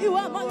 Aku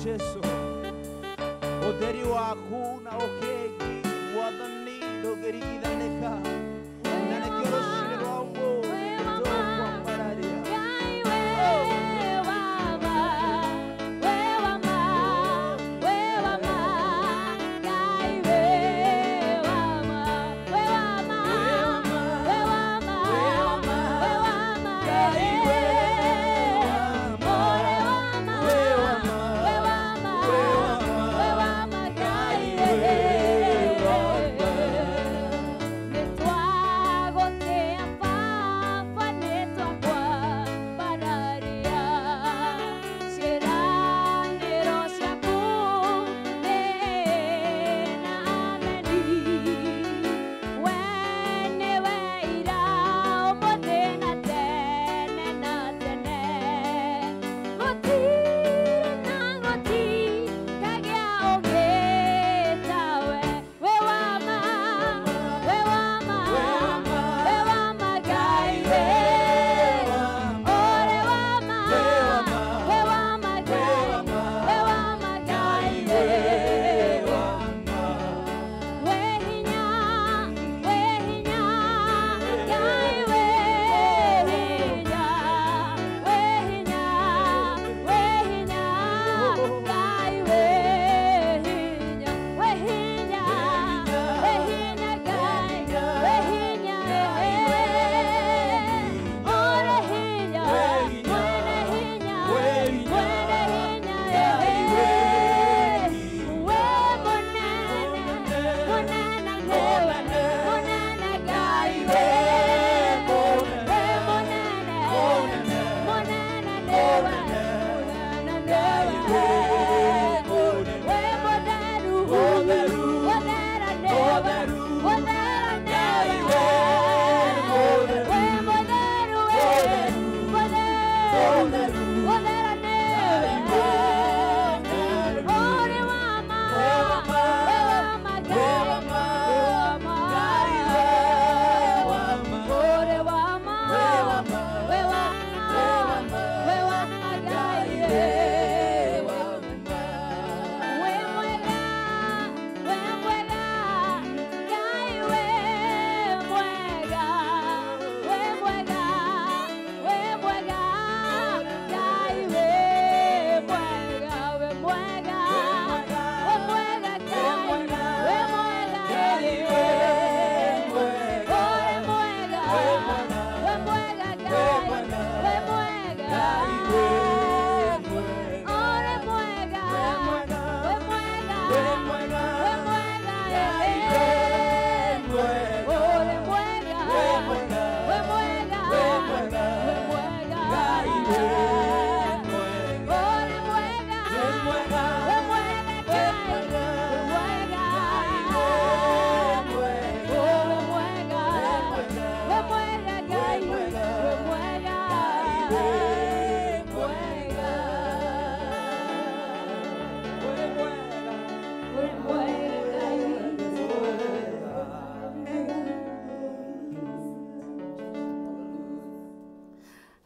Jesu oderi waku na okegi wathani ndũngĩringithanĩka na nĩkĩo rũciinĩ rwa ũmũthĩ tũkwambararia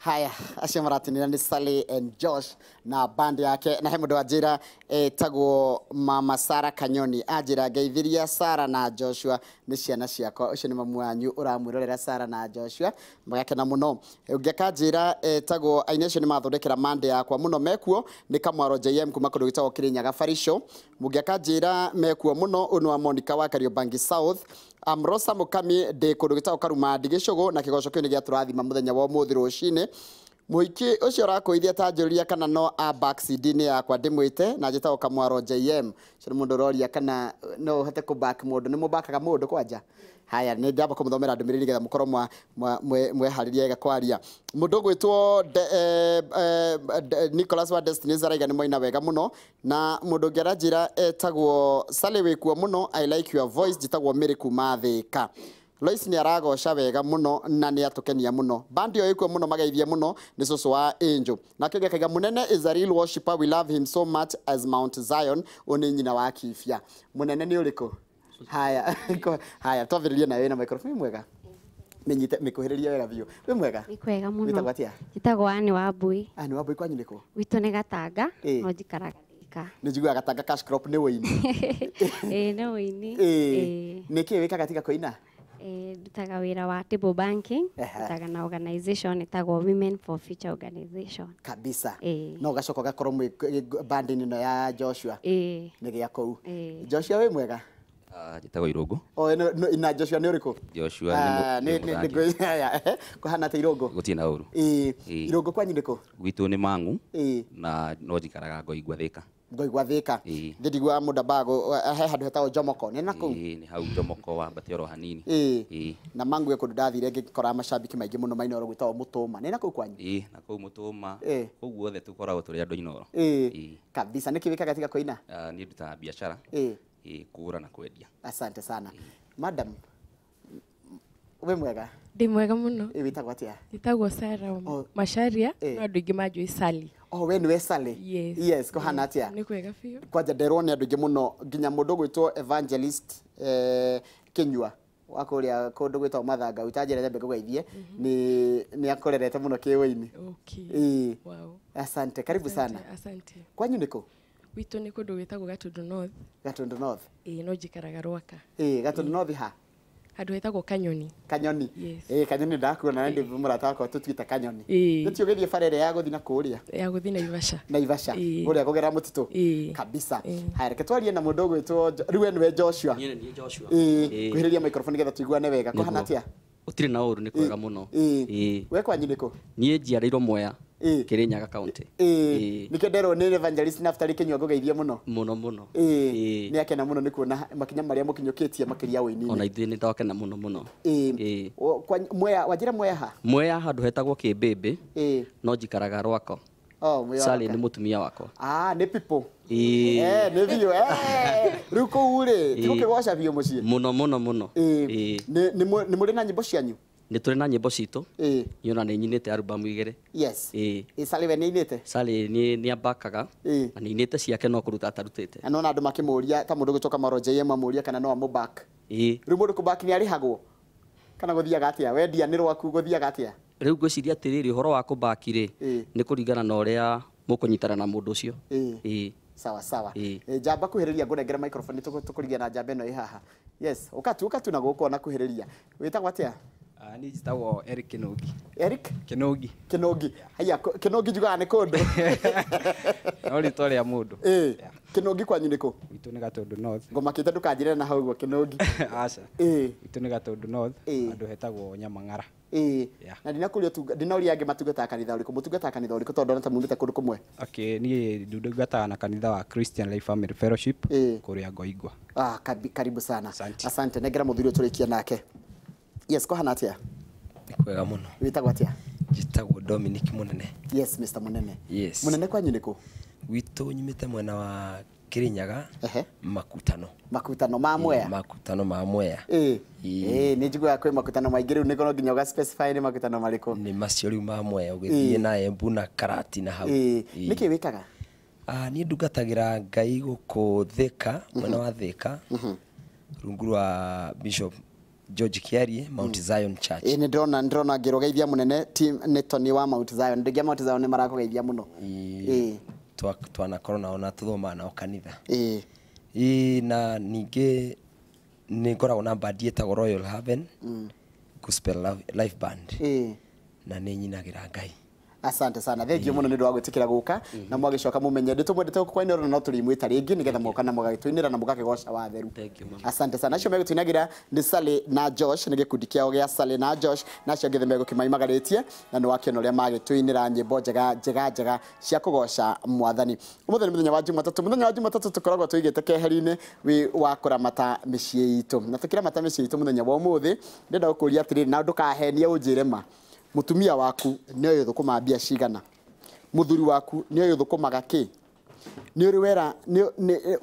Haya, acio maratinira ni Sally and Josh na band yake na he mundu ajira etagwo Mama Sara Kanyoni ajira ngeithiria Sara na Joshua ni ciana ciakwa ucio ni mamu wanyu uramwirorera Sara na Joshua magakena muno ungekanjira etagwo aini acio ni mathondekera band yakwa muno mekuo ni Kamwaro JM kuma kundu gitagwo Kirinyaga Farisho mungekanjira mekuo muno unu wa Monica wa Kariobangi South Rosa Mukami de kundu gitagwo Karuma Ndigicogo na kigoco kio ni gia turathima muthenya wa umuthi rucine Muiki ucio rakuithia tanjuria kana no a backseat-ini yakwa ndimwite na njitagwo Kamwaro JM. Ciri mundu roria kana no uhote ku back mundu ni mubakaga mundu kwanja. Haya ni ndamba kumuthomera ndumiriri getha mukorwo mwehariria ega kwaria. Mundu gwitwo Nicholas wa Destiny Zaraiga ni moina wega muno na mundu ngeranjira etagwo Sally wikuo muno. I like your voice njitagwo Miriku Mathika. Lois ni aragoca wega muno na ni atukenia muno. Bandi yo ikuo muno mageithie muno ni Susu wa Angel. Na kenge kaiga munene is a real worshipper, we love him so much as Mount Zion. Oni nyina wa Kifia. Munene ni uriku? Haya. Haya twaviririe na wewe na microphone mwega. Menyite mikuhiriria wega biu. We mwega? Ni kwega muno. Witagwo atia? Njitagwo Ani wa Mbui. Ani wa Mbui kwanyu niku? Witu ni Gatanga no njikaraga Thika. Ni njiguaga Gatanga cash crop ni wini. Ni wini. Niki wikaga tiga koina? Ndutaga wira wa table banking, ndutaga na organization itagwo Women for Future Organization. Kabisa. No gacoka gakorwo mwi bandi no ya Joshua. Ni gia kou. Joshua we mwega? Njitagwo Irungu. No ina Joshua ni uriku? Joshua ni kuhana ta Irungu. Gutie na uru. Irungu kwanyu niku? Gwitu ni Mangu. Na no njikaraga Ngoigwa Thika. Ngoigwa Thika. Ndigwa mudabago he handu hetagwo Jomoko ni naku? Ni hau Jomoko wa Batioro hanini. Na Mangu ye kundu ndathire ngikora macambiki maingi muno mainoro gwitagwo Mutuma ni naku kwanyu? Na kuu Mutuma. Kuu guothe tukoragwo turi andu inoro. Kabisa niki wikaga tiga koina? Ni ndutaga biashara. Kugura na kwendia. Asante sana. Madam, we mwega? Ndi mwega muno. Witagwo atia? Nditagwo Sarah Macharia no andu ingi manjui Sally. We niwe Sally? Yes, kuhana atia? Ni kwega biu. Kwanja nderwo ni andu ingi muno nginya mundu gwitwo Evangelist Kinyua wakuria kundu gwitwo Mathanga utanjira nyambe kugeithie ni akorerete muno kiwini. Okay. Wow. Asante, karibu sana. Asante. Kwanyu niko? Witu ni kundu gwitagwo Gatundu North. Gatundu North? No njikaraga Rwaka. Gatundu North ha? Handu hetagwo Kanyoni. Kanyoni? Kanyoni ndakuona ndi murata wakwa tutwita Kanyoni. Nitio githie barere ya guthi na kuria. Ya guthi na Naivasha. Naivasha. Guria kugera mutitu. Kabisa. Haya reke twarie na mundu gwitwo riwe niwe Joshua. Ni Joshua. Kuhiriria microphone getha tuiguane wega. Kuhana atia? Utiri na uru ni kwega muno. We kwanyu niko? Nie njiarĩirwo Mwea. Kirinyaga county. Nikenderwo ni Evangelist Naftali Kinyua ngugeithie muno. Muno. Ni akena muno ni kuona makinya maria mukinyukitie makiria wini. Ona ithuĩ nĩ ndakena muno. Mwea wajira Mwea ha? Mwea handu hetagwo Kĩmbĩmbĩ. No njikaraga Rwako. Sally ni mutumia wakwa. Ni people. Ni biu. Riu kuu ri tigukigoca biu mucii. Muno. Ni muri na nyimbo cianyu? Ni turi na nyimbo citu. Yona ni nyinite album 2. Yes. Sally we ni inite? Sally ni abakaga. Na ni inite ciake no kuruta atarutite. Anona andu makimuria ta mundu gucoka Maro JM amuria kana no amubak. Riu mundu kubak ni arihagwo. Kana guthiaga atia? Wendia ni rwaku guthiaga atia? Riu ngwiciria atiriri uhoro wa kubakire ni kuringana na uria mukunyitana na mundu ucio. Sawa. Jamba kuhiriria ngurengera microphone tukurigia na jamba ino haha. Yes, ukatu na guko na kuhiriria. Witagwo atia? Ni njitagwo Eric Kinogi. Eric? Kinogi. Haya Kinogi juga ni kundu. No ritwa ria mundu. Kinogi kwanyu niko? Itu ni Gatundu North. Ngomakite ndukanjire na hau guo Kinogi. Aca. Itu ni Gatundu North. Andu hetagwo Nyamang'ara. Na ndinakuria ndinauria ange matungata kanitha uriku mutungata kanitha uriku tondu ta mumite kundu kumwe. Okay, ni ndungata na kanitha wa Christian Life Family Fellowship kuria Ngoigwa. Karibu sana. Asante negera muthuri turikia nake. Yes, kohana atia? Kwega muno. Witagwo atia? Njitagwo Dominic Munene. Yes, Mr. Munene. Yes. Munene kwanyu niku? Witu nyumite mwena wa Kirinyaga. Makutano. Makutano ma Mwea? Makutano ma Mwea. Ni njiguaga kwi makutano maingi riu niko no nginya uga specify ni makutano mariku? Ni macio riu ma Mwea ugithie na Embu na Karati na hau. Niki wikaga? Ni ndungatagira Ngai guku Thika, mwena wa Thika. Rungu rwa Bishop George Kiarie, Mount Zion Church. Ni ndrona ngirogeithia munene team ni Tony wa Mount Zion. Ndigia Mount Zion ni marakugeithia muno. Twana corona ona tuthoma na kanitha. Na ninge ni ngoragwo na band yetagwo Royal Haven Gospel Live Band. Na ni nyinagira Ngai. Asante sana. Thank you muno ni ndwa gwitikira guka na mwagicoka mumenye nditumwendete gukwainira no tulimwita ringi nigetha moka na mugagitwinira na mugakigoca watheru. Asante sana. Acio megutwinagira ndi Sally na Josh ni gikundi kiao gia Sally na Josh na cio ngithe megukimaimagarĩtie na ni wakiona uria magitwinira nyimbo njega cia kugoca Mwathani. Umuthenya muthenya wa Jumatatu. Muthenya wa Jumatatu tukoragwo tuigite keheri-ini wi wa kuramata micii itu. Na tukiramata micii itu muthenya wa umuthi ndenda gukuria atiriri na ndukahenie unjire ma. Mutumia waku ni oyo thukuma mbia cigana. Muthuri waku ni oyo thukumaga ki. Ni uri wera ni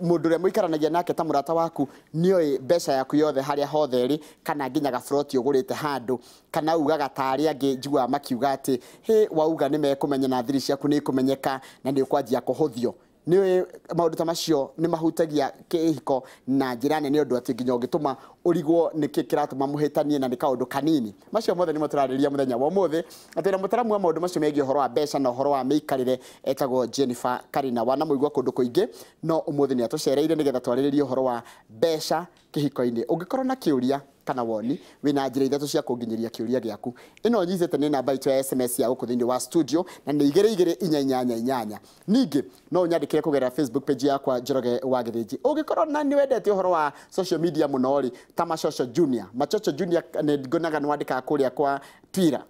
mundu ria muikaranagia nake ta murata waku ni oyi mbeca yaku yothe haria hothe ri kana nginya ga froti ugurite handu kana ugaga tari angi njigua makiuga ati he wauga ni mekumenya na thiri ciaku ni kumenyeka na ni ukwanjia kuhuthio. Ni maundu ta macio ni mahutagia kihiko na njira nene undu ati nginya ungituma urigwo niki kiratuma muhitanie na ni kaundu kanini. Macio mothe ni muturariria muthenya wa umuthi ati na mutaramu wa maundu macio megie uhoro wa mbeca na uhoro wa miikarire etagwo Jennifer Karina wana muigwa kundu kuingi no umuthi ni atucereire nigetha twariririe uhoro wa mbeca kihiko-ini. Ungikorwo na kiuria kana woni wina njira ithatu cia kunginyiria kiuria giaku ino nyizete ni namba itu ya SMS ya guku thini wa studio na ni 2288 ningi no nyandikire kugerera Facebook page yakwa Njoroge wa Githiji. Ungikorwo na ni wendete uhoro wa social media munori ta Machocho Junior ni ngonaga nwandika kuria kwa Twitter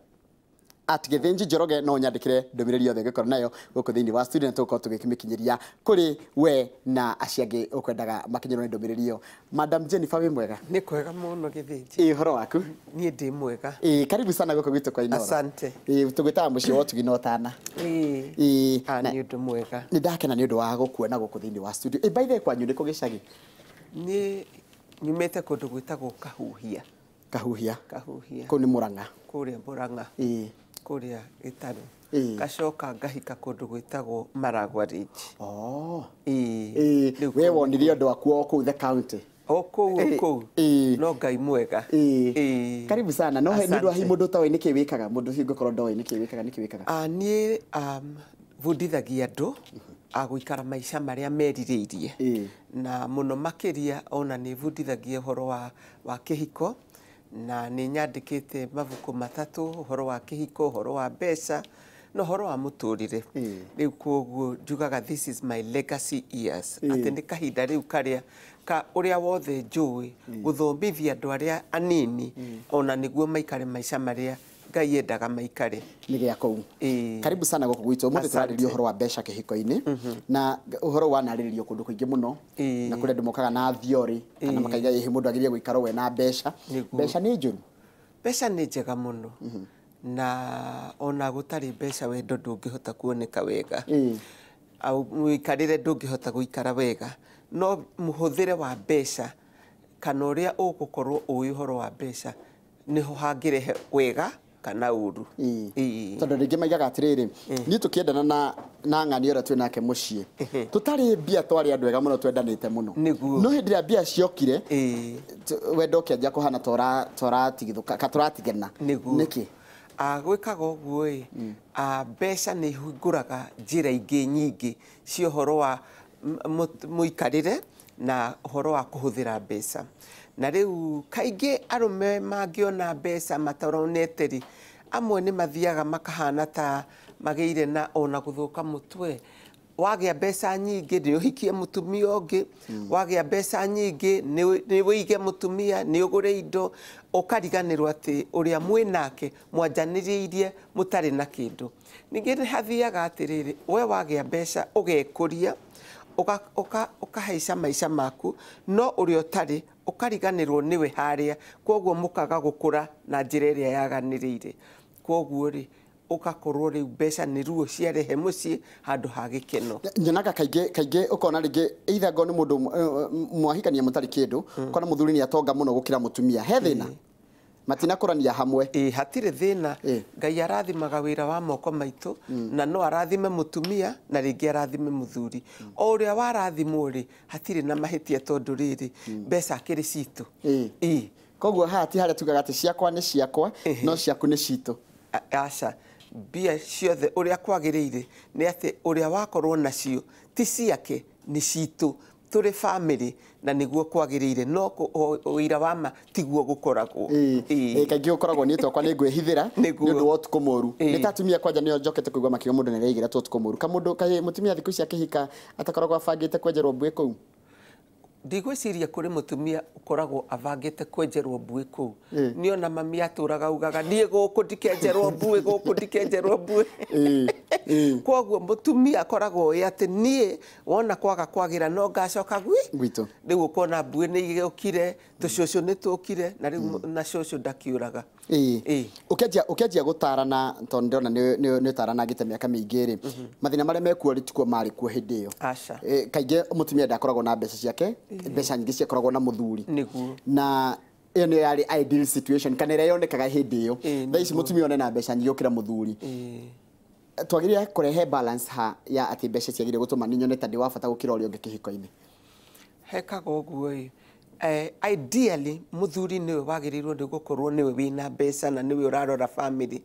@Githinji Njoroge no nyandikire ndomiriri yothe ngikorwo nayo guku thini wa studio na tuko tugikimikinyiria kuri we na aciangi ukwendaga makinyirwo ni ndomiriri yo. Madam Jennifer we mwega? Ni kwega muno Githinji. Uhoro waku? Ni ndi mwega. Karibu sana guku gwitu kwa Inoro. Asante. Tugwitaga mucio wotu ginotana. Ni undu mwega. Ni ndakena ni undu wa gukuona guku thini wa studio. By the way kwanyu ni kugicagi? Ni nyumete kundu gwitagwo Kahuhia. Kahuhia. Kahuhia. Kuni Murang'a. Kuria Murang'a. Kuria Gitaru. Gacoka ngahika kundu gwitagwo Maragwa Ridge. We wonirie andu aku ku the county. Kou. No Ngai mwega. Karibu sana. No ni ndu hi mundu tawe niki wikaga mundu hingo korwo ndowe niki wikaga. Ni bundithagia andu aguikara maica maria meririirie na muno makiria ona ni bundithagia uhoro wa kihiko na ni nyandikite mabuku matatu uhoro wa kihiko uhoro wa mbeca no uhoro wa muturire riu koguo njugaga this is my legacy years ati ni kahinda riu karia ka uria wothe njui guthomithia andu aria anini ona niguo maikare maica maria Ngai endaga maikare ni gia kou. Karibu sana guku gwitu umuthi turaririo uhoro wa mbeca kihiko-ini na uhoro wa nariririo kundu kuingi muno na kule ndumokaga na thiori kana makaiga ihi mundu agirie guikara we na mbeca. Mbeca ni njuru? Mbeca ni njega muno na ona gutari mbeca wendo ndungihota kuoneka wega au muikarire ndungihota guikara wega no muhuthire wa mbeca kana uria ugukorwo uyu uhoro wa mbeca niho hangirehe wega kana uru. Tondu ringi maigaga atiriri ni tukiendana na ng'ani ora twinake mucii tutari mbia twari andu ega muno twendanite muno no hindi ya mbia ciokire wendo kianjia kuhana toratigithuka turatigena niki gwikaga uguo mbeca ni hinguraga njira ingi nyingi cia uhoro wa muikarire na uhoro wa kuhuthira mbeca na riu kaingi arume mangiona mbeca mataroneteri amwe ni mathiaga makahana ta mageire na ona guthuka mutwe wagia mbeca nyingi ni uhikie mutumia ungi wagia mbeca nyingi ni wige mutumia ni ugure indo ukariganirwo ati uria mwinake mwanjaniriirie mutari na kindu ningi ni hathiaga atiriri we wagia mbeca ugekuria ukahaica maica maku no uri utari ukariganirwo niwe haria koguo mukaga gukura na njira iria yaganirire koguo ri ugakorwo riu mbeca ni ruo ciarehe mucii handu ha gikeno. Nyonaga kaingi ukona ringi either go ni mundu mwahikania mutari kindu kona muthuri ni atonga muno gukira mutumia he thina matina kurania hamwe hatire thina Ngai arathimaga wira wa moko maitu na no arathime mutumia na ringi arathime muthuri o uria warathimwo ri hatire na mahitia tondu riri mbeca akiri citu koguo hati haria tugaga ati ciakwa ni ciakwa no ciaku ni citu aca mbia ciothe uria kwagiriire ni ati uria wakorwo nacio ti ciake ni citu tũrĩ family na nĩguo kwagĩrĩire no ũira wa ma tiguo gũkoragwo kaingĩ ũkoragwo nĩ twakwa nĩ ngwĩhithĩra nĩ ũndũ wa ũtukũ mũru nĩ ta atumia kwanja nĩo njokete kũigua makiuga mũndũ nĩ araigĩra ũtukũ mũru kamũndũ mũtumia thikũ ici akĩhika atakoragwo abangĩte kwenjerwo mbuĩ kũu ndigwĩciria kũrĩ mũtumia ũkoragwo abangĩte kwenjerwo mbuĩ kũu nĩ ona mami atũraga ugaga niĩ gũkũ ndikenjerwo mbuĩ gũkũ ndikenjerwo mbuĩ kwoguo mũtumia akoragwo atĩ niĩ wona kwaga kwagĩra no ngacoka gwitũ rĩu ũkona mbuĩ nĩ igĩũkire tũcũcũ nĩ tũkire na rĩu na cũcũ ndakiũraga ũkĩanjia gũtarana tondũ ndĩrona nĩ ũtaranangĩte mĩaka mĩingĩ rĩ mathĩna marĩa mekuo rĩtikuo marĩ kuo hĩndĩ ĩyo kaingĩ mũtumia ndakoragwo na mbeca ciake mbeca nyingĩ ciakoragwo na mũthuri na ĩyo nĩ yarĩ ideal situation kana ĩrĩa yonekaga hĩndĩ ĩyo thaa ici mũtumia one na mbeca nyingĩ gũkĩra mũthuri twagĩrĩire kũrehe balance ha ya atĩ mbeca ciagĩrĩire gũtũma nĩ nyone ta ndĩ wa bata gũkĩra ũrĩa ũngĩ kĩhiko-inĩ hekaga ũguo ideally muthuri niwe wagĩrĩirwo nĩ gũkorwo niwe wĩna mbeca na niwe ũrarora family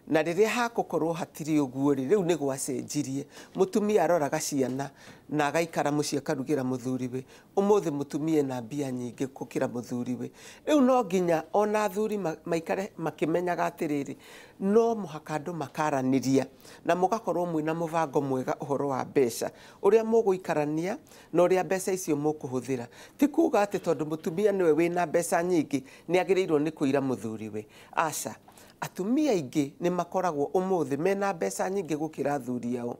na rĩrĩa hakukorwo hatiri ũguo rĩu nĩ gwacenjirie mutumia aroraga ciana na agaikara mũciĩ akarugĩra muthuri we ũmũthĩ mutumia na mbia nyingĩ gũkĩra muthuri we rĩu no nginya ona athuri maikare makĩmenyaga atĩrĩrĩ no mũhaka andũ makaranĩria na mũgakorwo mwĩna mũbango mwega ũhoro wa mbeca ũrĩa mũgũikarania na ũrĩa mbeca icio mũkũhũthĩra ti kuuga atĩ tondũ mutumia niwe wĩna mbeca nyingĩ nĩ agĩrĩirwo nĩ kũira muthuri we aca atumia aingĩ nĩ makoragwo ũmũthĩ mena mbeca nyingĩ gũkĩra athuri ao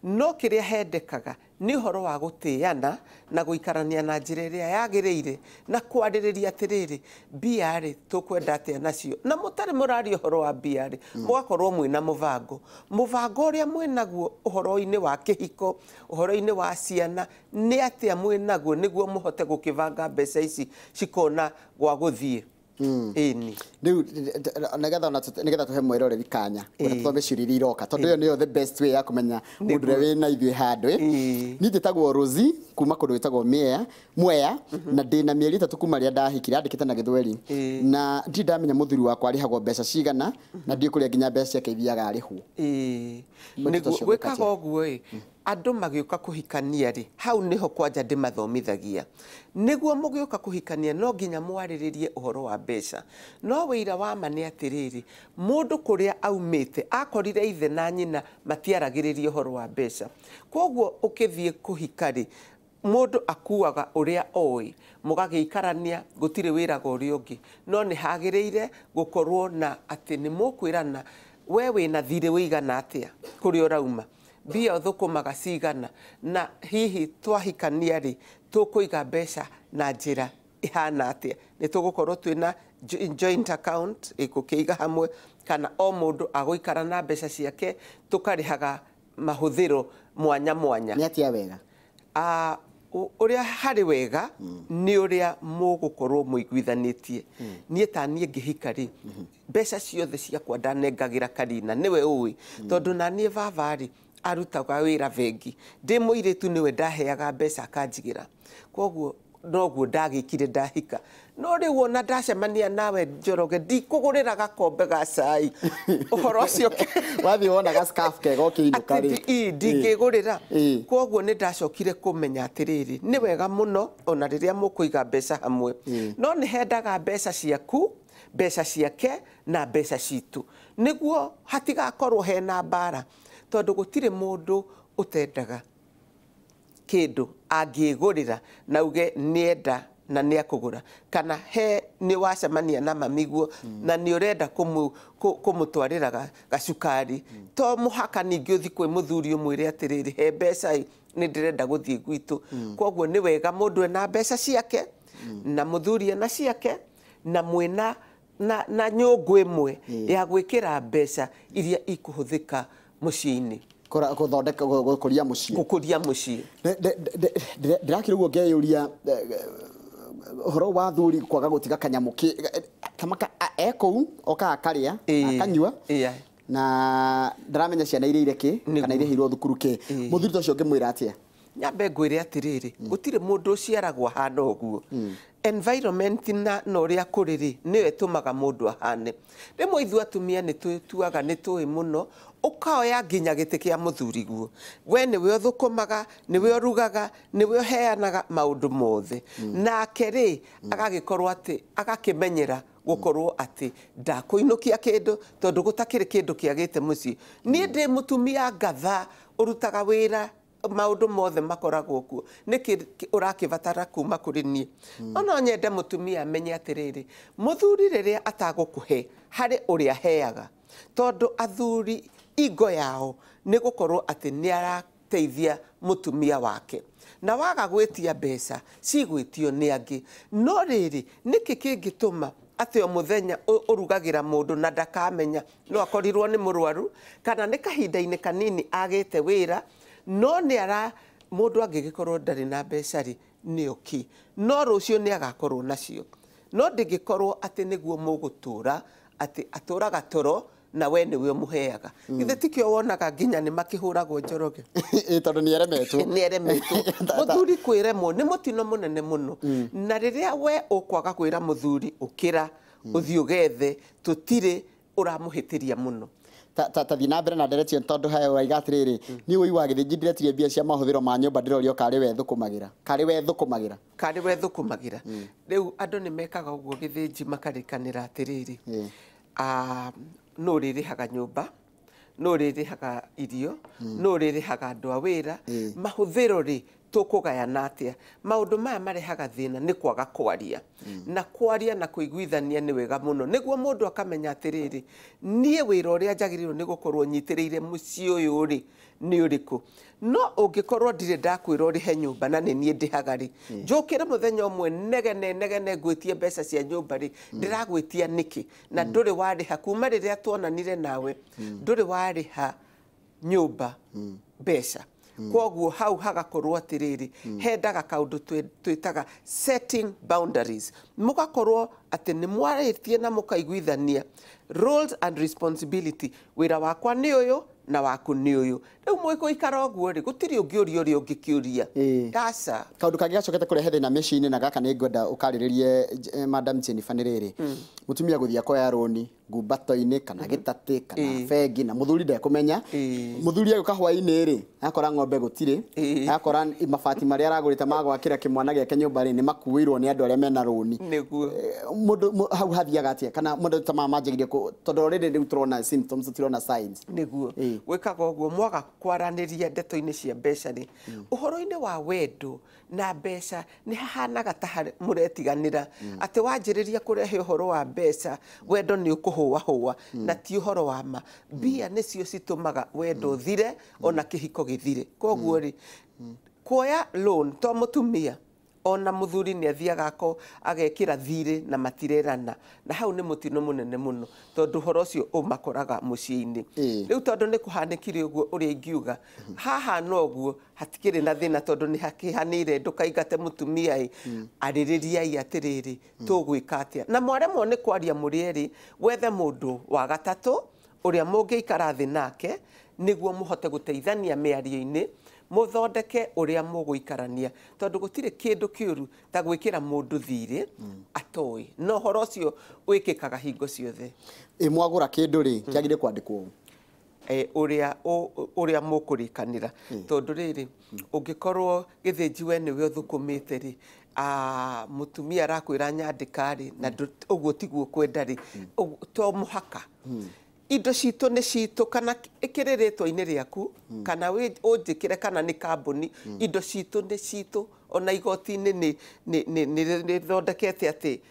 no kĩrĩa hendekaga nĩ ũhoro wa gũtĩana na gũikarania na njĩra ĩrĩa yagĩrĩire na kwarĩrĩria atĩrĩrĩ mbia rĩ tũkwenda atĩa nacio na mũtarĩ mũraria ũhoro wa mbia rĩ mũgakorwo mwĩna mũbango ũrĩa mwĩnaguo ũhoro-inĩ wa kĩhiko ũhoro-inĩ wa ciana nĩ atĩa mwĩnaguo nĩguo mũhote gũkĩbanga mbeca ici cikona gwa gũthiĩ rĩu nĩgetha tũhe mwĩroreri kanya ũrĩa tũthome ciũria iria iroka tondũ ĩyo nĩyo the best way ya kũmenya mũndũ ũrĩa wĩna ithuĩ handũ niĩ njĩtagwo Rosie kuma kũndũ gwĩtagwo Mwea na ndĩna mĩeri 3 kuma rĩrĩa ndahikire andĩkĩte na Gĩthweri na ndirĩ ndamenya mũthuri wakwa arĩhagwo mbeca cigana na ndiĩ kũrĩa nginya mbeca ciake ithiaga arĩhwo gwĩkaga ũguo andũ magĩũka kũhikania rĩ hau niho kwanja ndĩmathomithagia nĩguo mũgĩũka kũhikania no nginya mwarĩrĩrie ũhoro wa mbeca no wĩira wa ma nĩ atĩrĩrĩ mũndũ kũrĩa aumĩte akorire ithe na nyina matiaragĩrĩria ũhoro wa mbeca kwoguo ũkĩthiĩ kũhika rĩ mũndũ akuaga ũrĩa oĩ mũgagĩikarania gũtirĩ wĩraga ũrĩa ũngĩ no nĩ hagĩrĩire gũkorwo na atĩ nĩ mũkwĩrana we wĩna thirĩ wĩigana atĩa kũrĩa ũrauma mbia ũthũkũmaga cigana na hihi twahikania rĩ tũkũiga mbeca na njĩra ihana atĩa nĩ tũgũkorwo twĩna joint account gũkĩiga hamwe kana o mũndũ agũikara na mbeca ciake tũkarĩhaga mahũthĩro mwanya nĩ atĩa wega ũrĩa harĩ wega nĩ ũrĩa mũgũkorwo mũiguithanĩtie niĩ ta niĩ ngĩhika rĩ mbeca ciothe ciakwa ndanengagĩra Karina nĩwe ũĩ tondũ na niĩ baba rĩ arutaga wĩra vengi ndĩ mũirĩtu nĩwe ndaheaga mbeca akanjigĩra kwoguo noguo ndagĩkire ndahika no rĩu ona ndacemania nawe Njoroge ndikũgũrĩra gakombe ga cai ũhoro ũcio wathiĩ wona ga scarf kega ũkĩinũka rĩ ndingĩgũrĩra kwoguo nĩ ndacokire kũmenya atĩrĩrĩ nĩ wega mũno ona rĩrĩa mũkũiga mbeca hamwe no nĩ hendaga mbeca ciaku mbeca ciake na mbeca citũ nĩguo hatigakorwo hena mbara tondũ gũtirĩ mũndũ ũtendaga kĩndũ angĩgũrĩra na uge nĩenda na nĩakũgũra kana he nĩ wacemania na mamiguo na nĩ ũrenda kũmũtwarĩra gacukari to mũhaka ningĩ ũthi kwĩ mũthuri ũmwĩre atĩrĩrĩ he mbeca nĩ ndĩrenda gũthiĩ gwitũ kwoguo nĩ wega mũndũ ena mbeca ciake na mũthuri ena ciake na mwĩna na nyũngũ ĩmwe ya gwĩkĩra mbeca iria ikũhũthĩka mũciĩ-inĩ gũkũria mũciĩ ndĩrakĩrĩ ũguo ngeyũria ũhoro wa thuri kwaga gũtiga kanyamũ kamaka ekũu oka akarĩa akanyua na ndaramenya ciana iria irĩ kana irĩhĩirwo thukuru kĩ mũthuri ta ũcio ũngĩmwĩra atĩa nyambe ngwĩre atĩrĩrĩ gũtirĩ mũndũ ũciaragwo ahana ũguo environment na ũrĩa kũrĩ rĩ nĩyo ĩtũmaga mũndũ ahane rĩmwe ithuĩ atumia nĩ twĩtuaga nĩ tũĩ mũno ukaoya nginya gĩtĩ kĩa mũthuri guo we nĩwe ũthũkũmaga nĩwe ũrugaga nĩwe ũheanaga maũndũ mothe nake rĩ agagĩkorwo atĩ agakĩmenyera gukorwo ati ndakuinukia kindu tondu gutakiri kindu kiagite mucii nie ndi mutumia ngatha urutaga wira maundu mothe makoragwo kuo niki urakivatara kuma kuri nie ona nyende mutumia amenye atiriri muthuri riria atagukuhe hari uria heaga tondu athuri igo yao ni gukorwo ati ni arateithia mutumia wake na waga gwitia mbeca cigwitio ni angi no riri niki kingituma ati o muthenya urugagira mundu na ndakamenya no akorirwo ni murwaru kana ni kahinda-ini kanini agite wira no ni ara mundu angigikorwo ndari na mbeca ri ni oki no rucio ni agakorwo nacio no ndingikorwo ati niguo mugutura ati aturaga toro na we niwe muheaga ithe tikio wonaga nginya ni makihuragwo njoroge tondu ni eremetwo muthuri kwiremwo ni mutino munene muno na riria we ukwaga kwira muthuri ukira uthio gethe tutire uramuhitiria muno tathi na mbere na nderetio tondu hayo waiga atiriri ni ui wa githiji ndiretire mbia cia mahuthiro ma nyumba ndirorio kari we thukumagira riu andu ni mekaga uguo githiji makarikanira atiriri no ririhaga nyumba no ririhaga irio no ririhaga andu a wira mahuthiro ri tukugayana atia maundu maya marehaga thina ni kwaga kwaria na kwaria na kuiguithania ni wega muno niguo mundu akamenya atiriri nie wira uria njagiriro ni gukorwo nyitiriire mucii uyu ri ni uriku no ungikorwo ndire ndakwira uri he nyumba na ni nie ndihaga ri njukire muthenya umwe negene ngwitie mbeca cia nyumba ri ndiragwitia niki na nduri wariha kuma riria tuonanire nawe nduri wariha nyumba mbeca koguo hau hagakorwo atiriri hendaga kaundu twitaga setting boundaries mugakorwo ati ni mwaritie na mukaiguithania roles and responsibility wira wakwa ni uyu na waku ni uyu riu mwiko ikara uguo ri gutiri ungiuria uria ungikiuria gasa kaundu kangi gacokete kurehe thina mecini na gaka ni ngwenda ukariririe madam Jennifer niriri mutumia guthia koya roni ngumbato-ini kana gitati kana bengi na muthuri ndekumenya muthuri aguka hwaini ri akora ng'ombe gutiri akora mabati maria aragurite magwakira kimwana giake nyumba ri ni makuirwo ni andu aria mena roni niguo mundu hau hathiaga atia kana mundu tamamanjagirie tondu riri riu turona symptoms turona signs niguo gwikaga uguo mwaga kwaraniria ndeto-ini cia mbeca ri uhoro-ini wa wendo na mbeca ni hahanaga ta muretiganira ati wanjiriria kurehe uhoro wa mbeca wendo ni ukuhuwa na ti uhoro wa ma mbia nicio citumaga wendo thire ona kihiko githire koguo ri kuoya loan to mutumia ona muthuri ni athiaga ko agekira thire na matirerana na hau ni mutino munene muno tondu horo ucio umakoraga mucii-ini riu tondu ni kuhanikire uguo uria ingiuga haha no guo hatikiri na thina tondu ni hakihanire ndukaigate mutumia aririria atiriri tugwika atia na mwaremwo ni kwaria murieri wethe mundu wa gatatu uria mungiikara thi nake niguo muhote guteithania miario-ini muthondeke uria muguikarania tondu gutire kindu kiuru ta gwikira mundu thire atoi no horo ucio wikikaga hingo ciothe mwagura kindu ri kiagire kwandikwo uria mukurikanira tondu riri ungikorwo githinji we niwe uthukumite ri mutumia arakwira nyandika ri na uguo tiguo kwenda ri to muhaka indo citu ni citu kana ikiriritwo-ini riaku kana unjikire kana ni kambuni indo citu ni citu ona igoti-ini ni thondekete ati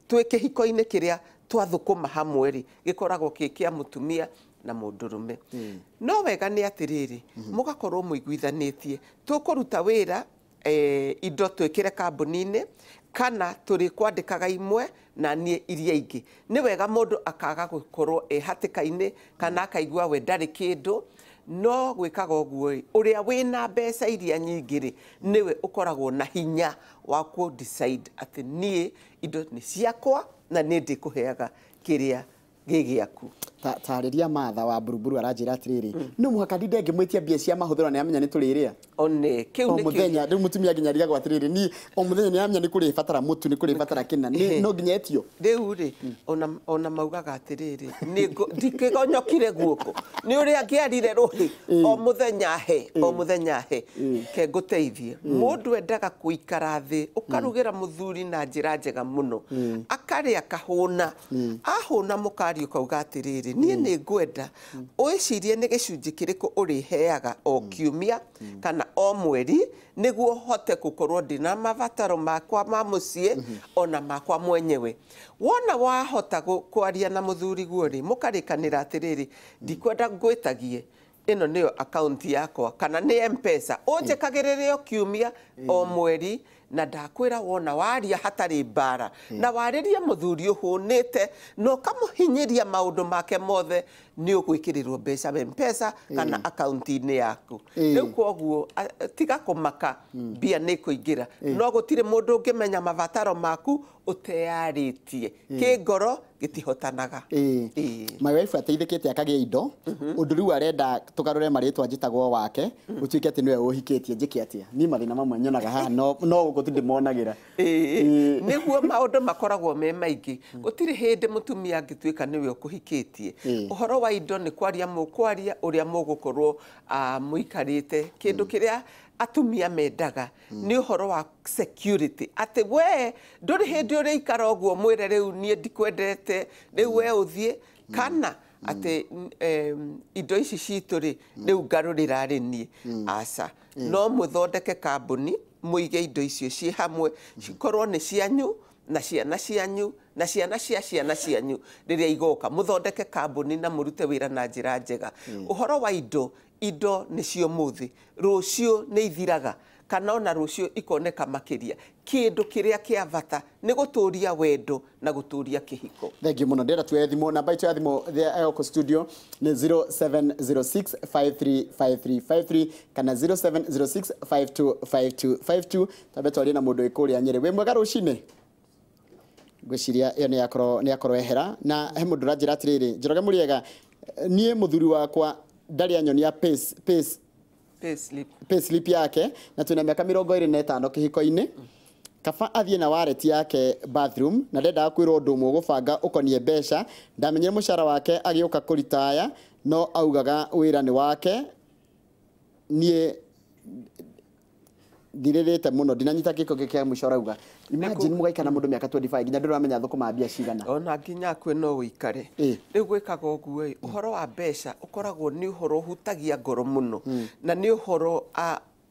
twi kihiko-ini kiria twathukuma hamwe ri gikoragwo kia mutumia na mundurume no wega ni atiriri mugakorwo muiguithanitie tukuruta wira indo twikire kambuni-ini kana turi kwandikaga imwe na nie iria ingi ni wega mundu akaga gukorwo hatikaini kana akaigua we ndari kindu no gwikaga uguo uria wina mbeca iria nyingi ri niwe ukoragwo na hinya wa ku decide ati nie indo ni ciakwa na ni ndikuheaga kiria gĩgĩaku. Tarĩria Martha wa Buruburu aranjĩra atĩrĩrĩ, no mũhaka ndinde ngĩmwĩtia mbia cia mahũthĩro na amenya nĩ tũrĩrĩa. One kiu nĩ mũthenya rĩu mũtumia nginya rigagwo atĩrĩrĩ ni o mũthenya nĩ amenya nĩ kũrĩ batara mũtu nĩ kũrĩ batara kĩna no nginya etio. Rĩu rĩ ona maugaga atĩrĩrĩ ndikĩgonyokire guoko nĩ ũrĩa angĩarire rũhĩ o mũthenya he ke ngũteithie. Mũndũ endaga gũikara thĩ ũkarugĩra mũthuri na njĩra njega mũno akarĩa kahũna ahũna mũkari ũkauga atĩrĩrĩ niĩ nĩ ngwenda ũĩcirie nĩ gĩcunjĩ kĩrĩkũ ũrĩheaga o kiumia kana o mweri nĩguo hote gũkorwo ndĩna mabataro makwa ma mũciĩ ona makwa mwenyewe. Wona wahota kwaria na mũthuri guo-rĩ mũkarĩkanĩra atĩrĩrĩ ndikwenda ngwĩtagie ĩno nĩyo akaunti yakwa kana nĩ M-Pesa ũnjĩkagĩrĩre o kiumia o mweri na ndakwĩra wona waria hatarĩ mbara na warĩria mũthuri ũhũnĩte no kamũhinyĩria maũndũ make mothe nĩ ũgwĩkĩrĩrwo mbeca M-Pesa kana akaunti-inĩ yaku. Rĩu koguo tiga kũmaka mbia nĩ kũingĩra no gũtirĩ mũndũ ũngĩmenya mabataro maku ũteyarĩtie kĩngoro gĩtihotanaga. My wife ateithĩkĩte akagĩa indo ũndũ rĩu arenda tũgarũre marĩtwa njĩtagwo wake ũtuĩke atĩ nĩwe ũhikĩtie njĩke atĩa niĩ mathĩna mamwe nyonaga haha no gũtirĩ ndĩmonagĩra. Nĩguo maũndũ makoragwo me maingĩ gũtirĩ hĩndĩ mũtumia angĩtuĩka nĩwe ũkũhikĩtie. Ũhoro wa indo nĩ kwaria mũkwaria ũrĩa mũgũkorwo mũikarĩte. Kĩndũ kĩrĩa atumia mendaga nĩ ũhoro wa security atĩ we ndũrĩ hĩndĩ ũrĩa ikara ũguo mwĩre rĩu niĩ ndikwendete rĩu we ũthiĩ kana atĩ indo ici citũ-rĩ rĩu ngarũrĩra niĩ aca. No mũthondeke kambuni mũige indo icio ciĩ hamwe cikorwo nĩ cianyu na ciana cianyu na ciana cia ciana cianyu rĩrĩa igoka mũthondeke kambuni na mũrute wĩra na njĩra njega. Ũhoro wa indo nĩcio mũthĩ rũciũ nĩ ithiraga kana ona rũciũ ikoneka makĩria. Kĩndũ kĩrĩa kĩa bata nĩ gũtũria wendo na gũtũria kĩhiko. Thengiũ mũno ndĩra tuoye thimũ namba itũ ya thimũ gũkũ studio nĩ 0706535353 kana 0706525252 tambe twarie na mũndũ wĩkũrĩa Nyĩrĩ. Wĩ mwega rũcinĩ? Ngwĩciria ĩyo nĩ yakorwo ehera na he mũndũ ũranjĩra atĩrĩrĩ Njoroge Mũrĩega niĩ mũthuri wakwa ndarĩ anyonia payslip yake na twĩna mĩaka 25 kĩhiko-inĩ kaba athiĩ na wallet yake bathroom na ndendaga kwĩrwo ũndũ ũmwe gũbanga ũkonie mbeca ndamenyire mũcara wake agĩũka kũritaya no augaga wĩra nĩ wake niĩ ndirĩrĩte mũno ndinanyita gĩko gĩkĩa mũico arauga imagine mũgaikana mũndũ mĩaka 25 nginya ndĩramenya thũkũma mbia cigana ona nginya kwĩ no ũikare. Rĩu gwĩkaga ũguo ũhoro wa mbeca ũkoragwo nĩ ũhoro ũhutagia ngoro mũno na nĩ ũhoro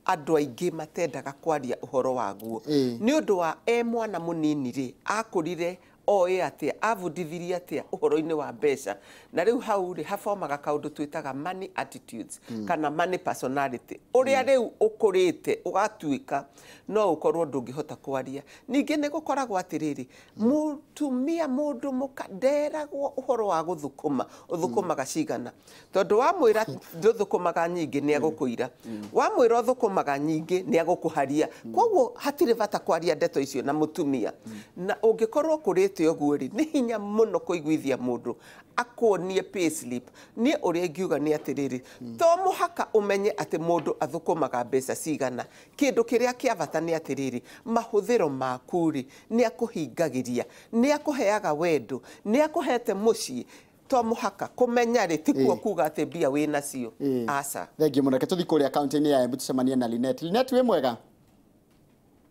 andũ aingĩ matendaga kwaria ũhoro waguo nĩ ũndũ wa mwana mũnini akũrire oĩ atĩa abundithirie atĩa ũhoro-inĩ wa mbeca na rĩu hau habomaga kaũndũ twĩtaga money attitudes kana money personality ũrĩa rĩu ũkũrĩte ũgatuĩka no ũkorwo ndũngĩhota kwaria. Ningĩ nĩ gũkoragwo atĩrĩrĩ mũtumia mũndũ mũkanderagwo ũhoro wa gũthũkũma ũthũkũmaga cigana tondũ wamwĩra ndũthũkũmaga nyingĩ nĩ agũkũira wamwĩra ũthũkũmaga nyingĩ nĩ agũkũharia koguo hatirĩ bata kwaria ndeto icio na mũtumia na ũngĩkorwo kũrĩte ũguo-rĩ nĩ hinya mũno kũiguithia mũndũ akuonie payslip. Niĩ ũrĩa ingiuga nĩ atĩrĩrĩ to mũhaka ũmenye atĩ mũndũ athũkũmaga mbeca cigana. Kĩndũ kĩrĩa kĩa bata nĩ atĩrĩrĩ mahũthĩro maku-rĩ nĩ akũhingagĩria nĩ akũheaga wendo nĩ akũhete mũciĩ to mũhaka kũmenya-rĩ tikuo kuga atĩ mbia wĩ nacio aca. Thengiũ mũno reke tũthiĩ kũrĩa akaunti-inĩ ya Embu tucemanie na Lynette. Lynette wĩ mwega?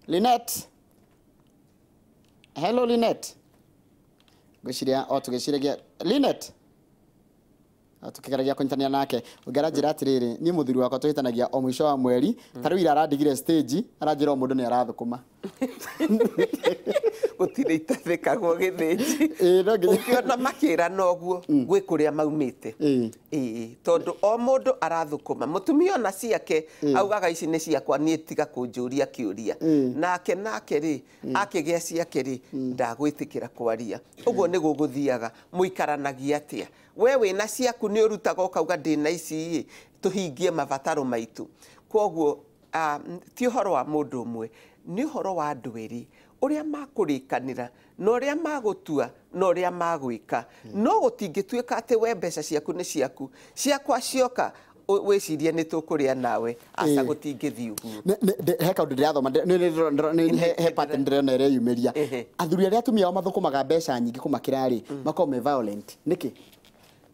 Lynette? Hello Lynette. Ngwĩciria tũgĩciragia Lynette tukĩgeragia kũnyitania nake ũngĩaranjĩra atĩrĩrĩ niĩ mũthuri wakwa tũhĩtanagia o mũico wa mweri ta rĩu ira arandigire stage aranjĩra o mũndũ nĩ arathũkũma gũtirĩ itathĩkagwo gĩthĩnji ũkĩona makĩrana ũguo gwĩ kũrĩa maumĩte tondũ o mũndũ arathũkũma mũtumia ona ciake augaga ici nĩ ciakwa niĩ tiga kũnjũria kĩũria nake rĩ akĩgĩa ciake rĩ ndagwĩtĩkĩra kwaria. Ũguo nĩ gũgũthiaga mũikaranagia atĩa we wĩna ciaku nĩ ũrutaga ũkauga ndĩna ici tũhingie mabataro maitũ. Koguo ti ũhoro wa mũndũ ũmwe nĩ ũhoro wa andũ erĩ uria makurikanira no ria magutua no ria magwika no gutingituika ati we mbeca ciaku ni ciaku ciakwa cioka wecirie ni tukuria nawe aca gutingithii uguo he kaundu ndirathoma he pattern ndirona ire yumiria athuri aria atumia ao mathukumaga mbeca nyingi kumakira ri makorwo me violent niki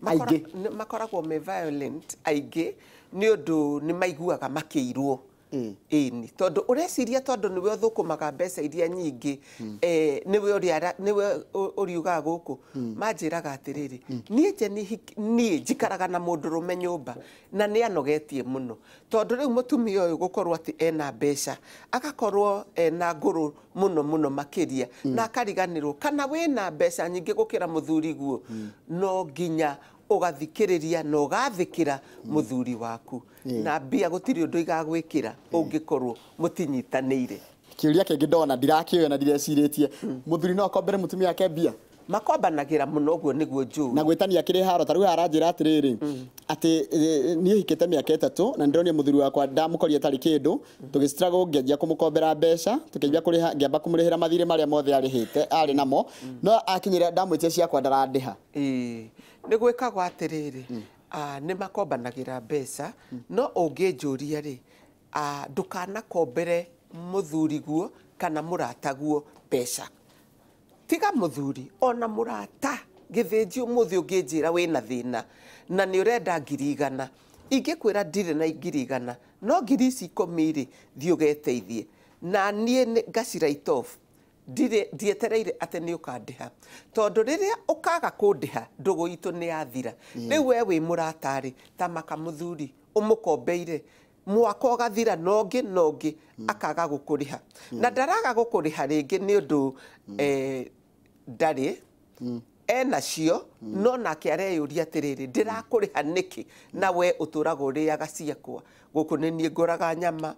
aingĩ makoragwo me violent aingĩ nĩ ũndũ nĩ maiguaga makĩirwo ĩni tondũ ũreciria tondũ nĩwe ũthũkũmaga mbeca iria nyingĩ nĩwe ũriugaga gũkũ manjĩraga atĩrĩrĩ niĩ njikaraga na mũndũrũme nyũmba na nĩ anogetie mũno tondũ rĩu mũtumia ũyũ gũkorwo atĩ ena mbeca agakorwo ena ngũrũ mũno makĩria na akariganĩrwo kana wĩna mbeca nyingĩ gũkĩra mũthuri guo no nginya ugathikiriria na ugathikira muthuri waku na mbia gutiri undu igagwikira ungikorwo mutinyitanire kiuria kingi ndona ndirakioya na ndireciretie muthuri no akombere mutumia yake mbia makombanagira muno guo niguo njuu na gwitania kiri haro taru aranjira atiriri ati nie hikite miaka 3 na ndironia muthuri wakwa ndamukoria tari kindu tugistruggle ngianjia kumukombera mbeca tukijia kuriha ngiamba kumurihira mathire maria mothe arihite ari namo no akinyira ndamwitie ciakwa ndarandiha nĩ gwĩkagwo atĩrĩrĩ nĩ makombanagira mbeca no ũngĩnjũria rĩ ndũkanakombere mũthuri guo kana mũrata guo mbeca tiga mũthuri ona mũrata gĩthĩnji ũmũthĩ ũngĩnjĩra wĩna thĩna na nĩ ũrenda 100 ingĩkwĩra ndirĩ na 100 no 10,000 rĩ thiĩ ũgeteithie na niĩ ngacira itofu ndietereire ati ni ukandiha tondu riria ukaga kundiha ndugu itu ni athira riu we wi muratari ta makamuthuri umukombeire mwaka ugathira nongi akaga gukuriha na ndaraga gukuriha ringi ni undu ndari enacio no nake areyuria atiriri ndirakuriha niki na we uturaga uriaga ciakwa guku ni nie nguraga nyama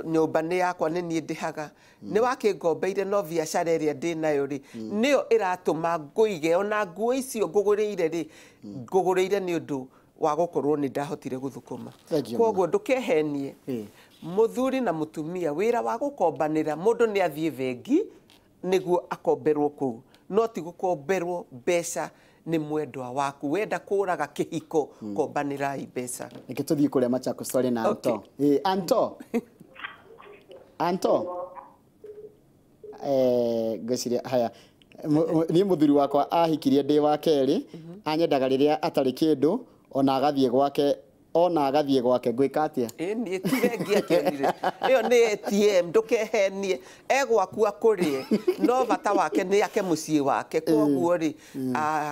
nyumba ni yakwa ni nie ndihaga ni wakingombeire no biacara iria ndi nayo ri niyo iratuma nguige ona nguo icio nguguriire ri nguguriire ni undu wa gukorwo ni ndahotire guthukuma koguo ndukehenie muthuri na mutumia wira wa gukombanira mundu ni athie vengi niguo akomberwo ku no ti gukomberwo mbeca ni mwendwa waku wenda kuraga kihiko kombanira mbeca nikituthie kuria Machakos story na Anto Anto ngociria haya ni muthuri wakwa ahikirie ndi wa keri anyendaga riria atari kindu ona agathie gwake gwika atia ni tirengia kenire iyo ni ATM ndukehenie egwaku akurie no bata wake ni yake mucii wake koguo ri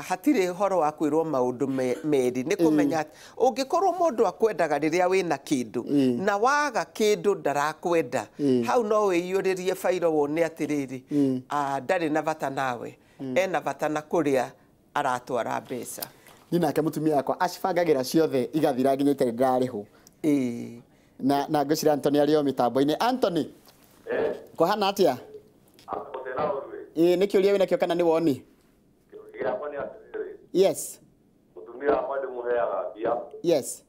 hatire horo wa kwirwo maundu meri ni kumenya ungikorwo mundu akwendaga riria wina kindu na waga kindu ndarakwenda hau no wiyuririe fairo wone atiriri ndari na bata nawe ena bata na kuria aratwara mbeca nake mutumia yakwa acibangagira ciothe igathira nginya itari ndarariho na ngocira Anthony ario mitambo-ini Anthony kohana atia niki uria wina kio kana ni woni yes mutumia wakwa ndimuheaga mbia yes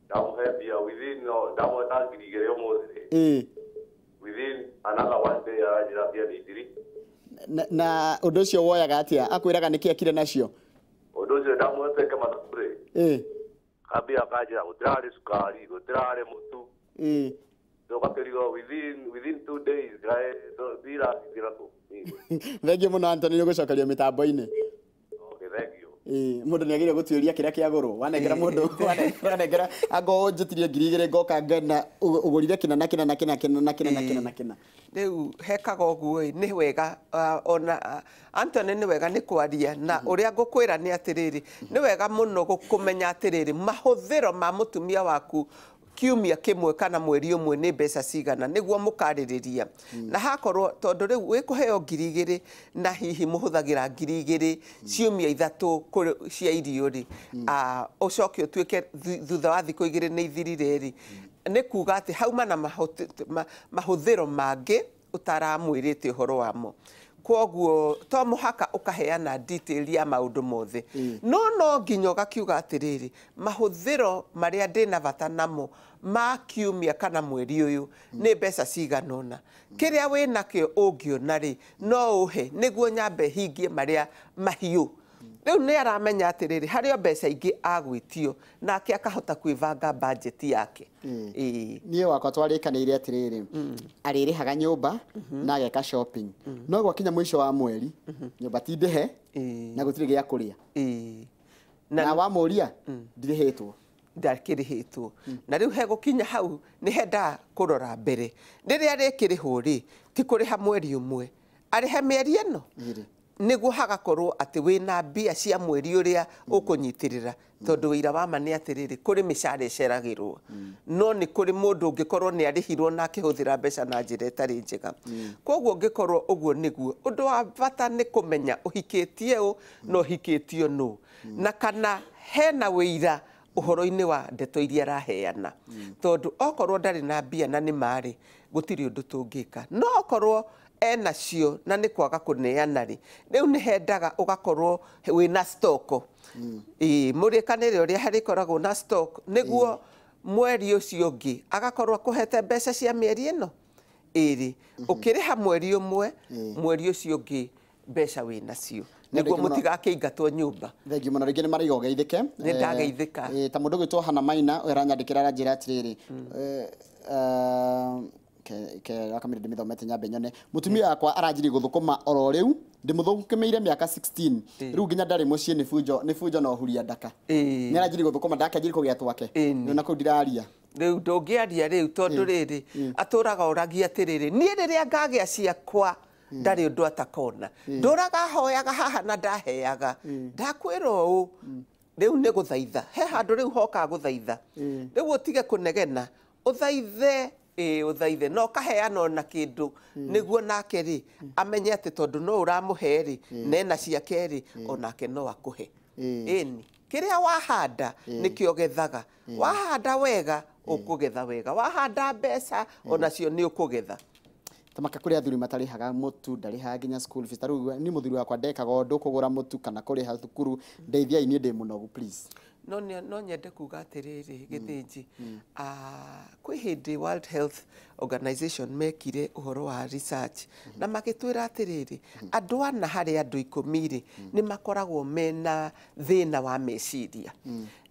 ndamuhe mbia within ndamweta ngiri igĩrĩ ũmũthĩ within another one day aranjĩra mbia nĩ thiri na undu ucio woyaga atia akwiraga niki akire nacio undu ucio ndamweteke mathabu rĩ kambia akanjĩra gũtirarĩ cukari gũtirarĩ mũtu tũgakĩrigwo within 2 days ndirathira kũ thengio mũno Anthony nĩ gũcokerio mitambo-ini mundu ni agire gutuiria kiria kia guru wanengera mundu wanengera ago njitirie ngiri igire ngoka ngana ugurire kina na kina riu hekaga uguo ni wega ona Anthony ni wega ni kwaria na uria ngukwira ni atiriri ni wega muno kumenya atiriri mahuthiro ma mutumia waku kiumia kimwe kana mweri umwe ni mbeca cigana niguo mukaririria na hakorwo tondu riu wikuheo ngiri igiri na hihi muhuthagira ngiri igiri ciumia 3 cia irio ri ucoke utuike thutha wa thikũ 2 ni ithirire ri ni kuga ati hauma na mahuthiro mangi utaramwirite uhoro wamo Kwoguo to muhaka ukaheana detail ya maundu mothe no nginya ugakiuga atiriri mahuthiro maria ndina bata namo ma kiumia kana mweri uyu ni mbeca ciganona kiria wina kio ungiona ri no uhe niguo nyambe hingie maria mahiu riu ni aramenya atiriri hario mbeca ingi agwitio nake akahota kwivanga budget yake nie wakwa twarikanire atiriri aririhaga nyumba na ageka shopping no gwakinya mwisho wa mweri nyumba tindihe na gutire gya kuria na wa muria ndirihetwo ndakirihitwo na riu he gukinya hau ni henda kurora mbere riria rikiriho ri ti kuriha mweri umwe arihe mieri eno niguo hagakorwo ati wina mbia cia mweri uria ukunyitirira tondu wira wa ma ni atiriri kuri mishare ceragirwo no ni kuri mundu ungikorwo ni arihirwo na akihuthira mbeca na njira itari njega kwoguo ungikorwo uguo niguo undu wa bata ni kumenya uhikitie u no hikitio no na kana hena wira uhoro-ini wa ndeto iria raheana tondu okorwo ndari na mbia na ni mari gutiri undu tungika no okorwo ena cio na ni kwaga kuneana ri riu ni hendaga ugakorwo wina stock murikanire uria harikoragwo na stock niguo mweri ucio ungi agakorwo kuhete mbeca cia mieri ino iri ukiriha mweri umwe mweri ucio ungi mbeca wina cio niguo mutigakiingatwo nyumba thengi muno ringi ni marigo geithike ni ndageithika ta mundu gwitwo hana maina uranyandikira njira atiriri ke akamire ndimithomete nyambe nyone mutumia wakwa aranjiri guthukuma oro riu ndimuthukumiire miaka 16 riu nginya ndari mucii ni fujo no huria ndaka ni aranjiri guthukuma ndaka njiri kugia twake na ku ndiraria riu ndungiaria riu tondu riri aturaga oragia atiriri ni riria ngagia ciakwa ndari undu atakona nduraga hoyaga haha na ndaheaga ndakwira u riu ni guthaitha he handu riu hoka guthaitha riu utige kunegena uthaithe uthaithe no kaheana na kindu niguo nake ri amenye ati tondu no uramuhe ri nena ciake ri onake no akuhe ini kiria wahanda nikio gethaga wahanda wega ukugetha wega wahanda mbeca onacio ni ukugetha tamaka kuri athuri matarihaga mutu ndarihaga nginya school fees taru ni muthuri wakwa ndekaga undu kugura mutu kana kuriha thukuru ndeithia ini ndi munogu please no nyende kuga atiriri githinji kwi hindi World Health Organization mekire uhoro wa research na magitwira atiriri andu ana hari andu 10 ni makoragwo mena thina wa meciria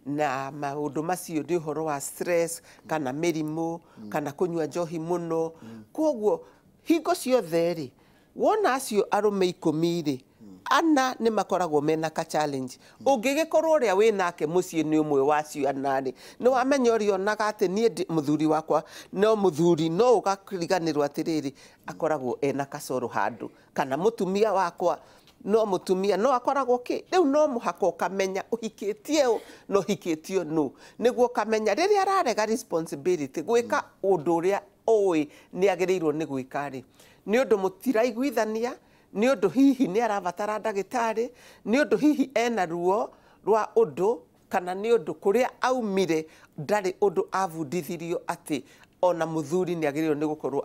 na maundu macio ni uhoro wa stress kana mirimu kana kunywa njohi muno kwoguo hingo ciothe ri wona acio arume 10 ana ni makoragwo mena ka challenge ungigikorwo ria winake mucii ni umwe wacio anari no wamenya uri onaga ati nie muthuri wakwa no muthuri no ugakriganirwo atiriri akoragwo ena kasoro handu kana mutumia wakwa no mutumia no akoragwo ki riu no muhako kamenya uhikitie no hikitio no niguo kamenya riria ararega responsibility gwika undu uria oi ni agirirwo ni gwika ri ni undu mutiraiguithania ni undu hihi ni arabatara ndagitari ni undu hihi ena ruo rwa undu kana ni undu kuria aumire ndari undu avundithirio ati ona muthuri ni agirirwo ni gukorwo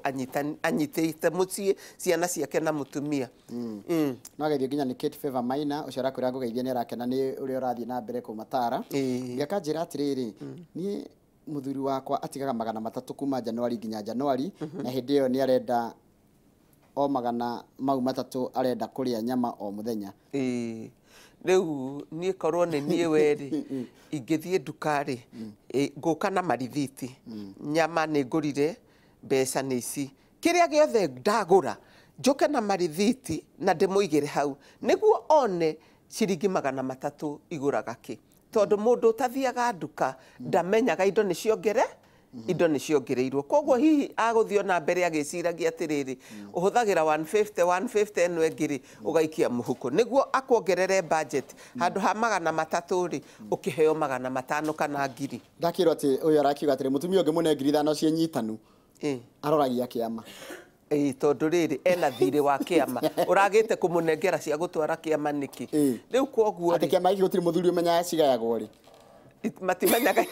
anyitite mucii ciana ciake na mutumia no geithio nginya ni Kate Favor Maina uciara kuria ngugeithia ni arakena ni uria urathie na mbere ku matara ngakanjira atiriri ni muthuri wakwa atigaga 300 kuma Januari nginya Januari na hindi iyo ni arenda o 300 mau 3 arenda kuria nyama o muthenya riu ni korwo ni nie weri ingithie ndukari nguka na marithiti nyama ni ngurire mbeca ni ici kiria giothe ndagura njuke na marithiti na ndimuigire hau niguo one ciringi 300 iguraga ki tondu mundu tathiaga nduka ndamenyaga indo ni ciongere indo ni ciongereirwo kwoguo hihi aguthio na mbere agiciragia atiriri uhuthagira 150 eno engiri ugaikia muhuko niguo akwongerere budget handu ha 300 ri ukiheo 500 kana ngiri ndakirwo ati uyu arakiuga atiri mutumia ungi mune ngiri 5 cie nyitanu aroragia kiama tondu riri ena thiri wa kiama uragite kumunengera cia gutwara kiama niki riu kwoguo ati kiama iki gutiri muthuri umenya cigayagwo ri matimenyaga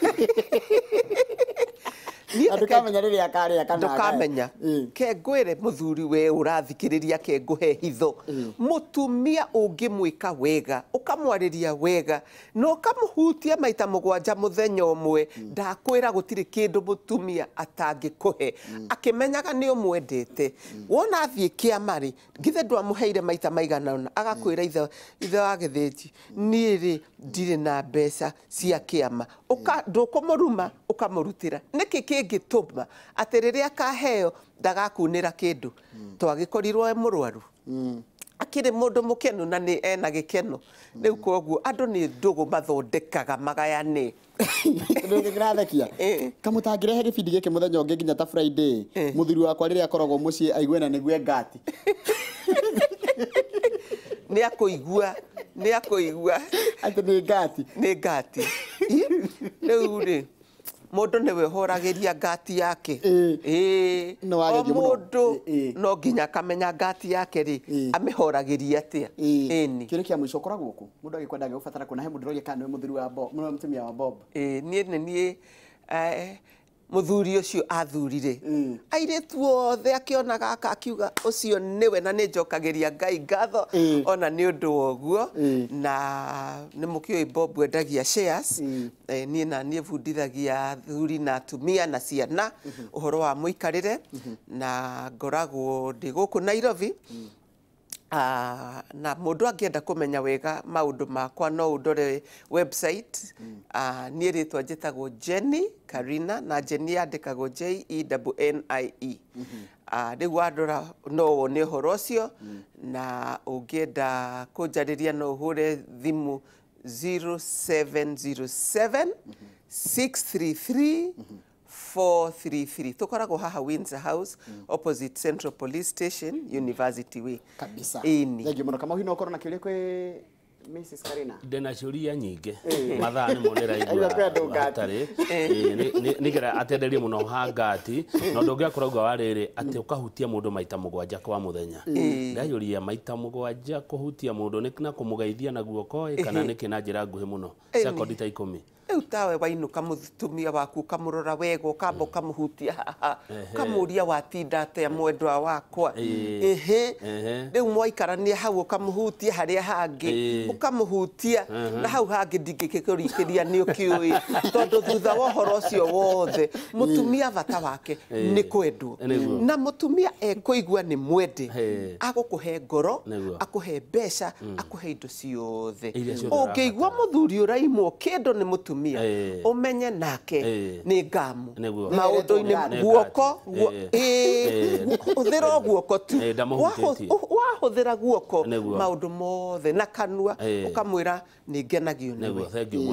Ndukamenya riria akaria kana ndukamenya ke ngwire muthuri we urathikiriria ke nguhe hitho mutumia ungimwika wega ukamwariria wega no ukamuhutia maita mugwanja muthenya umwe ndakwira gutiri kindu mutumia atangikuhe akimenyaga ni umwendete wona athie kiamari ngithe ndwamuheire maita maigana agakwira ithe wa githiti niri ndire na mbeca cia kiama ndukumuruma ukamurutira niki kingituma ati riria kaheo ndagakunira kindu twagikorirwo murwaru akire mundu mukenu na ni ena gikeno riu koguo andu ni ndugu mathondekaga magayane ndungirathekia kamutangirehe gibindi giki muthenya ungi nginya ta Friday muthuri wakwa riria akoragwo mucii aigwena nigwe ngati ni akuigua ati ni ngati riu ri mundu niwe horagiria ngati yake mundu no nginya kamenya ngati yake ri amihoragiria atia ni kire kia mwisho koragwo ku mundu agikwenda gubatara kuna he mundu roge kana muthuri wa Bob mutumia wa Bob nie muthuri ucio athurire airetu othe akiona gaka akiuga ucio niwe na ni njokagiria Ngai ngatho ona ni undu woguo na ni mukioi Bob endagia shares nie na nie bundithagia thuri na atumia na ciana uhoro wa muikarire na ngoragwo ndi guku Nairobi na mundu angienda kumenya wega maundu makwa no udore website nie ritwa njitagwo Jenny Karina na Jenny yandikagwo JENNIE riu andora no wone uhoro ucio na ungienda kunjariria no uhure thimu 0707 633 433 tukoragwo haha Windsor House opposite Central Police Station University Way kabisa thank you muno kama hino korona kile kwe Mrs Karina ndena ciuria nyinge mathaa ni monera igwa atari nigira atenderie muno hangati no ndungiakoragwa wariri ati ukahutia mundu maita mugwanja kwa muthenya ndayuria maita mugwanja kuhutia mundu ni na kumugeithia na guoko kana niki na njira nguhi muno sekondi ta 10 utawe wainuka mutumia waku kamurora wego kamba kamuhutia haha kamuria watinda atia mwendwa wakwa riu mwaikarania hau ukamuhutia haria hangi ukamuhutia na hau hangi ndingikurikiria ni ukiui tondu thutha wa uhoro ucio wothe mutumia bata wake ni kwendwo na mutumia ekuigua ni mwende agukuhe ngoro akuhe mbeca akuhe indo ciothe ukigua muthuri uraimwo kindu ni mutumia umenye nake ni ngamu maundu-ini guoko uthira guoko tu wahuthira guoko maundu mothe na kanua ukamwira ni ngenagio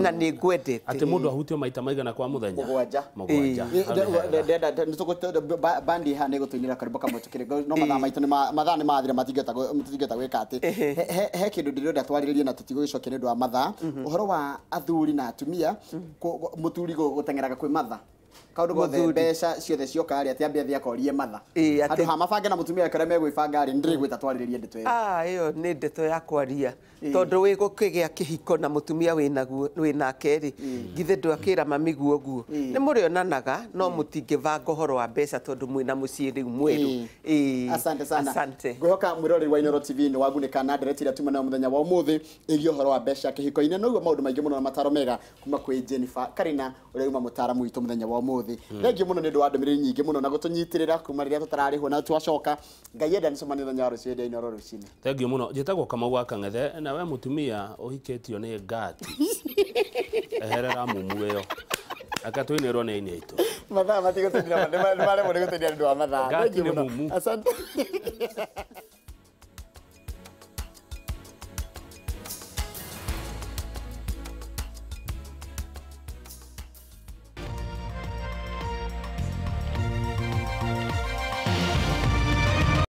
na ni ngwendete ati mundu ahutio maita maigana kwa muthenya mugwanja bandi ha nego tuinira karibu kama tukire no mathaa ni mathira matingeta gwika ati he kindu ndirenda twaririe na tutigwicokia ndu wa mathaa uhoro wa athuri na atumia muturi gutengeraga kwi matha kaundu gothe mbeca ciothe cioka ari ati ambia akorie matha andu ha mabange na mutumia kare megwibanga ari ndiri gwita twaririe ndeto iyo ni ndeto ya kwaria tondu wi gukigia kihiko na mutumia winake ri ngithe ndwakira mamiguo guo ni murionanaga no mutingivanga uhoro wa mbeca tondu mwina mucii riu mwiru asante sana gwihoka mwirori wa Inooro TV ni wagunika na ndiretira tuma na muthenya wa umuthi igi uhoro wa mbeca kihiko-ini no maundu maingi muno na mataro mega kuma kwi Jennifer Karina uria uma mutaramu witu muthenya wa umuthi thengi muno ni ndu wa ndumiriri nyingi muno na gutunyitirira kuma riria tutarariho na twacoka Ngai enda nicomani muthenya wa rucio ndi Inooro rucini thengi muno njitagwo Kamau wa Kang'ethe na we mutumia uhiketio ni ngati eherera mumu iyo akatwinirwo ni ini itu mathaa matigutindira mare mure gutindira ndu wa mathaa ngati ni mumu asante